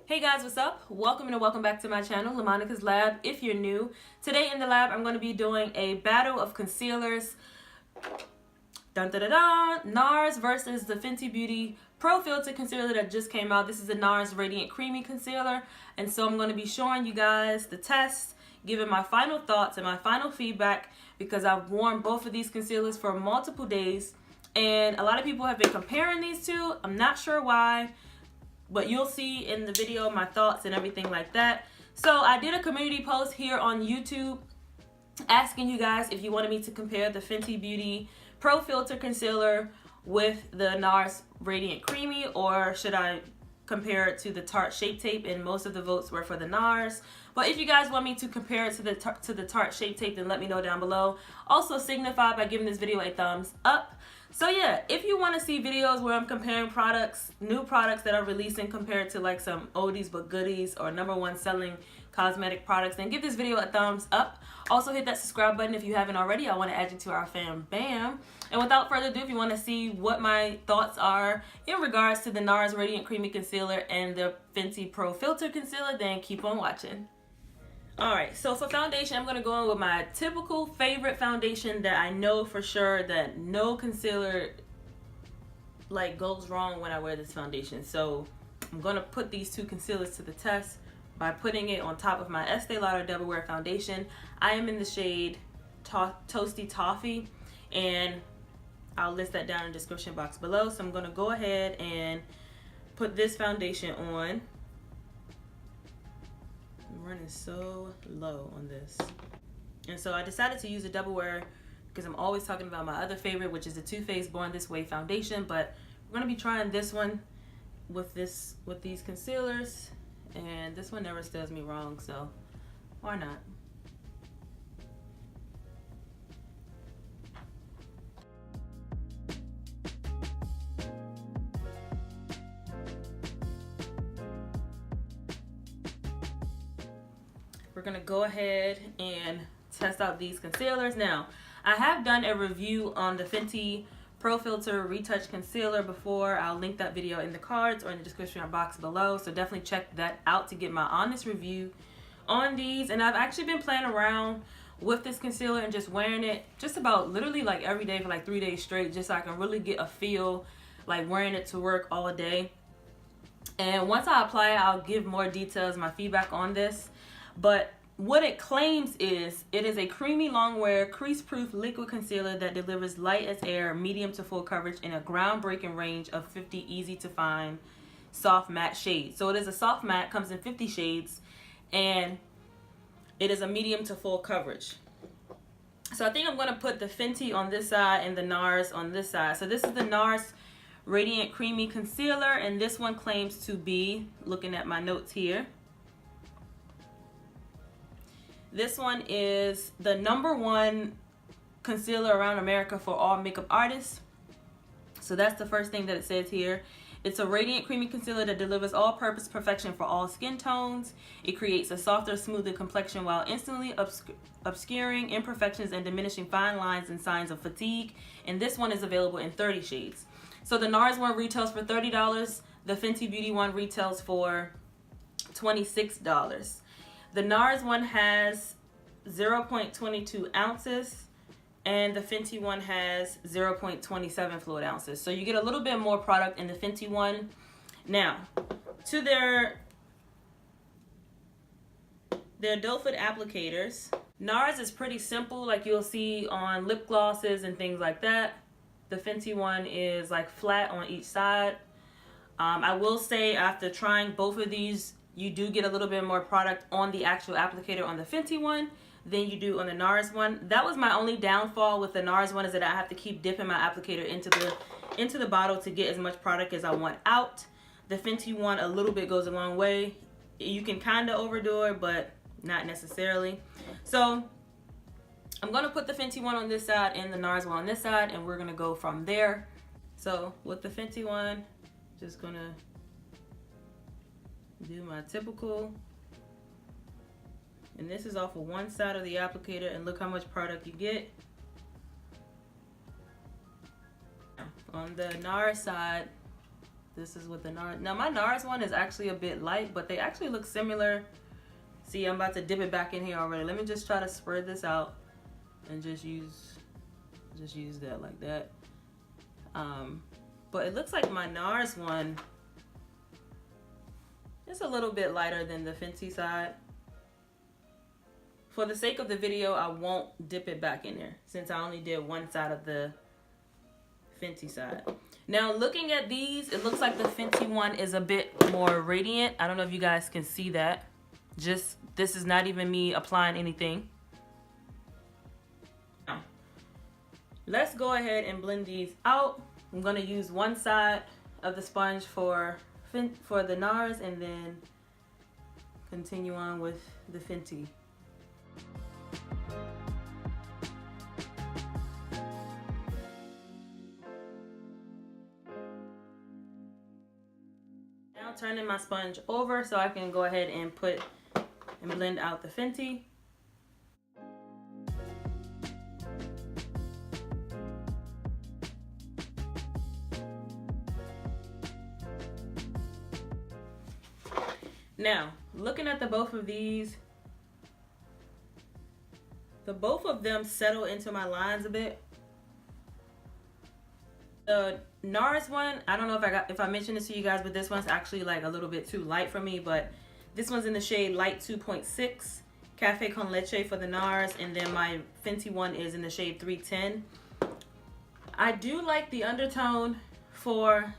Hey guys, what's up? Welcome and welcome back to my channel, LaMonicas Lab. If you're new, today in the lab I'm going to be doing a battle of concealers. Dun dun dun dun! Nars versus the Fenty Beauty Pro Filt'r concealer that just came out. This is the Nars Radiant Creamy Concealer, and so I'm going to be showing you guys the test, giving my final thoughts and my final feedback because I've worn both of these concealers for multiple days, and a lot of people have been comparing these two. I'm not sure why, but you'll see in the video my thoughts and everything like that. So I did a community post here on YouTube asking you guys if you wanted me to compare the Fenty Beauty Pro Filt'r concealer with the Nars Radiant Creamy, or should I compare it to the Tarte Shape Tape, and most of the votes were for the Nars. But if you guys want me to compare it to the Tarte Shape Tape, then let me know down below. Also signify by giving this video a thumbs up. So yeah, if you want to see videos where I'm comparing products, new products that are releasing compared to like some oldies but goodies or #1 selling cosmetic products, then give this video a thumbs up. Also hit that subscribe button if you haven't already. I want to add you to our fam bam. And without further ado, if you want to see what my thoughts are in regards to the Nars Radiant Creamy Concealer and the Fenty Pro Filt'r Concealer, then keep on watching. Alright, so for foundation, I'm going to go in with my typical favorite foundation that I know for sure that no concealer like goes wrong when I wear this foundation. So I'm going to put these two concealers to the test by putting it on top of my Estee Lauder Double Wear Foundation. I am in the shade Toasty Toffee, and I'll list that down in the description box below. So I'm going to go ahead and put this foundation on. I'm running so low on this, and so I decided to use a double wear because I'm always talking about my other favorite, which is the Too Faced Born This Way foundation. But we're gonna be trying this one with these concealers, and this one never steers me wrong, so why not? We're gonna go ahead and test out these concealers. Now, I have done a review on the Fenty Pro Filt'r Retouch Concealer before. I'll link that video in the cards or in the description box below, so definitely check that out to get my honest review on these. And I've actually been playing around with this concealer and just wearing it just about literally like every day for like 3 days straight, just so I can really get a feel like wearing it to work all day. And once I apply it, I'll give more details, my feedback on this. But what it claims is, it is a creamy long wear crease-proof liquid concealer that delivers light as air, medium to full coverage in a groundbreaking range of 50 easy to find soft matte shades. So it is a soft matte, comes in 50 shades, and it is a medium to full coverage. So I think I'm going to put the Fenty on this side and the Nars on this side. So this is the Nars Radiant Creamy Concealer, and this one claims to be, looking at my notes here, this one is the #1 concealer around America for all makeup artists. So that's the first thing that it says here. It's a radiant creamy concealer that delivers all-purpose perfection for all skin tones. It creates a softer, smoother complexion while instantly obscuring imperfections and diminishing fine lines and signs of fatigue. And this one is available in 30 shades. So the Nars one retails for $30. The Fenty Beauty one retails for $26. The Nars one has 0.22 ounces, and the Fenty one has 0.27 fluid ounces. So you get a little bit more product in the Fenty one. Now, to their doe foot applicators, Nars is pretty simple, like you'll see on lip glosses and things like that. The Fenty one is like flat on each side. I will say, after trying both of these, you do get a little bit more product on the actual applicator on the Fenty one than you do on the Nars one. That was my only downfall with the Nars one, is that I have to keep dipping my applicator into the bottle to get as much product as I want out. The Fenty one, a little bit goes a long way. You can kind of overdo it, but not necessarily. So I'm going to put the Fenty one on this side and the Nars one on this side, and we're going to go from there. So with the Fenty one, just going to do my typical, and this is off of one side of the applicator, and look how much product you get. On the Nars side, This is with the Nars. Now my Nars one is actually a bit light, but they actually look similar. See, I'm about to dip it back in here already. Let me just try to spread this out and just use that like that. But it looks like my Nars one is a little bit lighter than the Fenty side. For the sake of the video, I won't dip it back in there since I only did one side of the Fenty side. Now looking at these, it looks like the Fenty one is a bit more radiant. I don't know if you guys can see that. Just, this is not even me applying anything. Now, let's go ahead and blend these out. I'm gonna use one side of the sponge for the Nars and then continue on with the Fenty. Now turning my sponge over so I can go ahead and blend out the Fenty. Now, looking at both of these, both of them settle into my lines a bit. The Nars one, I don't know if I mentioned this to you guys, but this one's actually like a little bit too light for me, but this one's in the shade Light 2.6, Cafe con Leche for the Nars, and then my Fenty one is in the shade 310. I do like the undertone for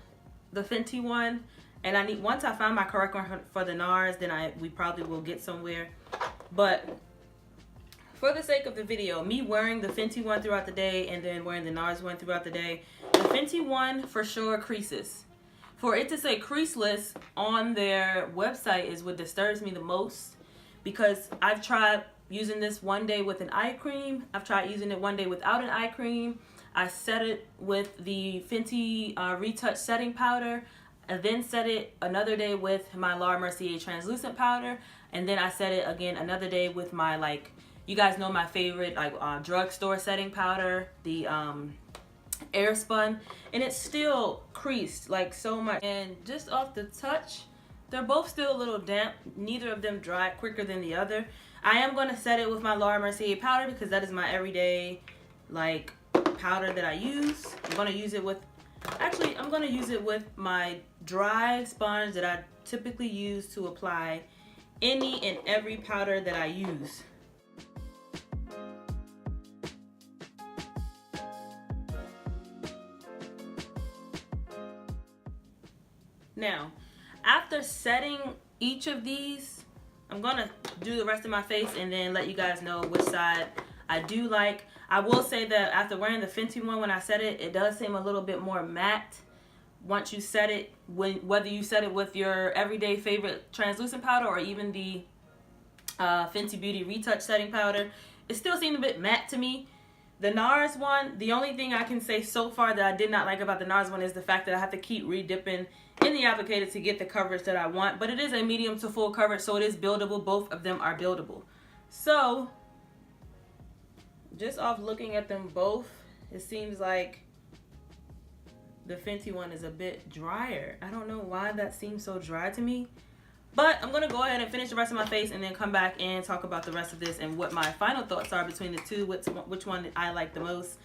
the Fenty one, and once I find my correct one for the Nars, then we probably will get somewhere. But for the sake of the video, me wearing the Fenty one throughout the day and then wearing the Nars one throughout the day, the Fenty one for sure creases. For it to say creaseless on their website is what disturbs me the most, because I've tried using this one day with an eye cream. I've tried using it one day without an eye cream. I set it with the Fenty Retouch setting powder. I then set it another day with my Laura Mercier translucent powder, and then I set it again another day with my, like, you guys know my favorite, like, drugstore setting powder, the Air Spun, and it's still creased like so much. And just off the touch, they're both still a little damp. Neither of them dry quicker than the other. I am going to set it with my Laura Mercier powder because that is my everyday, like, powder that I use. I'm going to use it with, actually, I'm going to use it with my dry sponge that I typically use to apply any and every powder that I use. Now, after setting each of these, I'm going to do the rest of my face and then let you guys know which side I do like. I will say that after wearing the Fenty one, when I set it, it does seem a little bit more matte once you set it, whether you set it with your everyday favorite translucent powder or even the Fenty Beauty Retouch setting powder. It still seemed a bit matte to me. The Nars one, the only thing I can say so far that I did not like about the Nars one is the fact that I have to keep re-dipping in the applicator to get the coverage that I want. But it is a medium to full coverage, so it is buildable. Both of them are buildable. So, just off looking at them both, it seems like the Fenty one is a bit drier. I don't know why that seems so dry to me. But I'm going to go ahead and finish the rest of my face and then come back and talk about the rest of this and what my final thoughts are between the two, which one I like the most,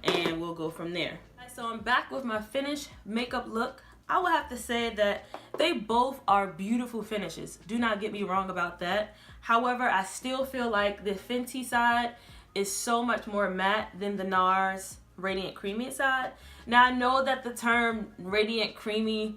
and we'll go from there. So I'm back with my finished makeup look. I would have to say that they both are beautiful finishes. Do not get me wrong about that. However, I still feel like the Fenty side is so much more matte than the Nars Radiant Creamy side. Now, I know that the term Radiant Creamy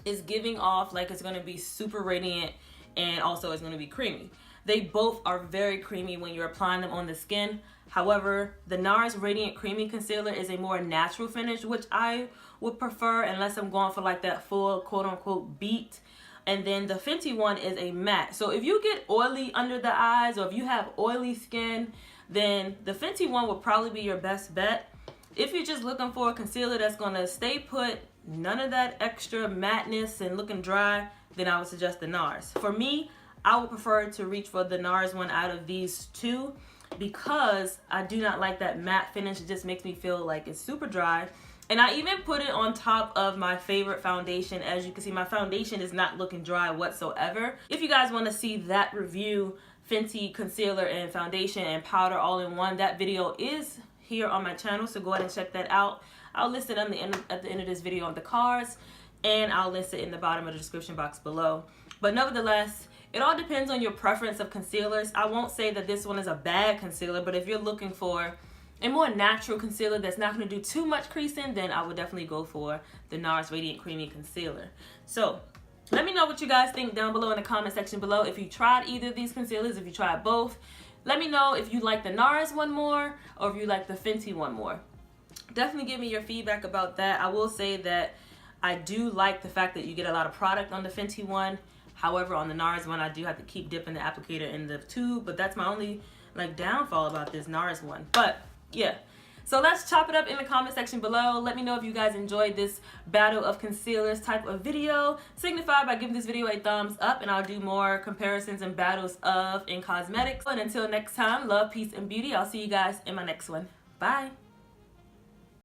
is giving off like it's going to be super radiant and also it's going to be creamy. They both are very creamy when you're applying them on the skin. However, the Nars Radiant Creamy Concealer is a more natural finish, which I would prefer unless I'm going for like that full quote-unquote beat. And then the Fenty one is a matte. So if you get oily under the eyes or if you have oily skin, then the Fenty one would probably be your best bet. If you're just looking for a concealer that's going to stay put, none of that extra matteness and looking dry, then I would suggest the Nars. For me, I would prefer to reach for the Nars one out of these two because I do not like that matte finish. It just makes me feel like it's super dry. And I even put it on top of my favorite foundation. As you can see, my foundation is not looking dry whatsoever. If you guys want to see that review, Fenty concealer and foundation and powder all in one, that video is here on my channel, so go ahead and check that out. I'll list it at the end of this video on the cards, and I'll list it in the bottom of the description box below. But nevertheless, it all depends on your preference of concealers. I won't say that this one is a bad concealer, but if you're looking for a more natural concealer that's not going to do too much creasing, then I would definitely go for the Nars Radiant Creamy Concealer. So let me know what you guys think down below in the comment section below. If you tried either of these concealers, if you tried both, let me know if you like the Nars one more or if you like the Fenty one more. Definitely give me your feedback about that. I will say that I do like the fact that you get a lot of product on the Fenty one. However, on the Nars one, I do have to keep dipping the applicator in the tube, but that's my only like downfall about this Nars one. But yeah, so let's chop it up in the comment section below. Let me know if you guys enjoyed this battle of concealers type of video. Signify by giving this video a thumbs up, and I'll do more comparisons and battles of in cosmetics. And until next time, love, peace, and beauty. I'll see you guys in my next one. Bye.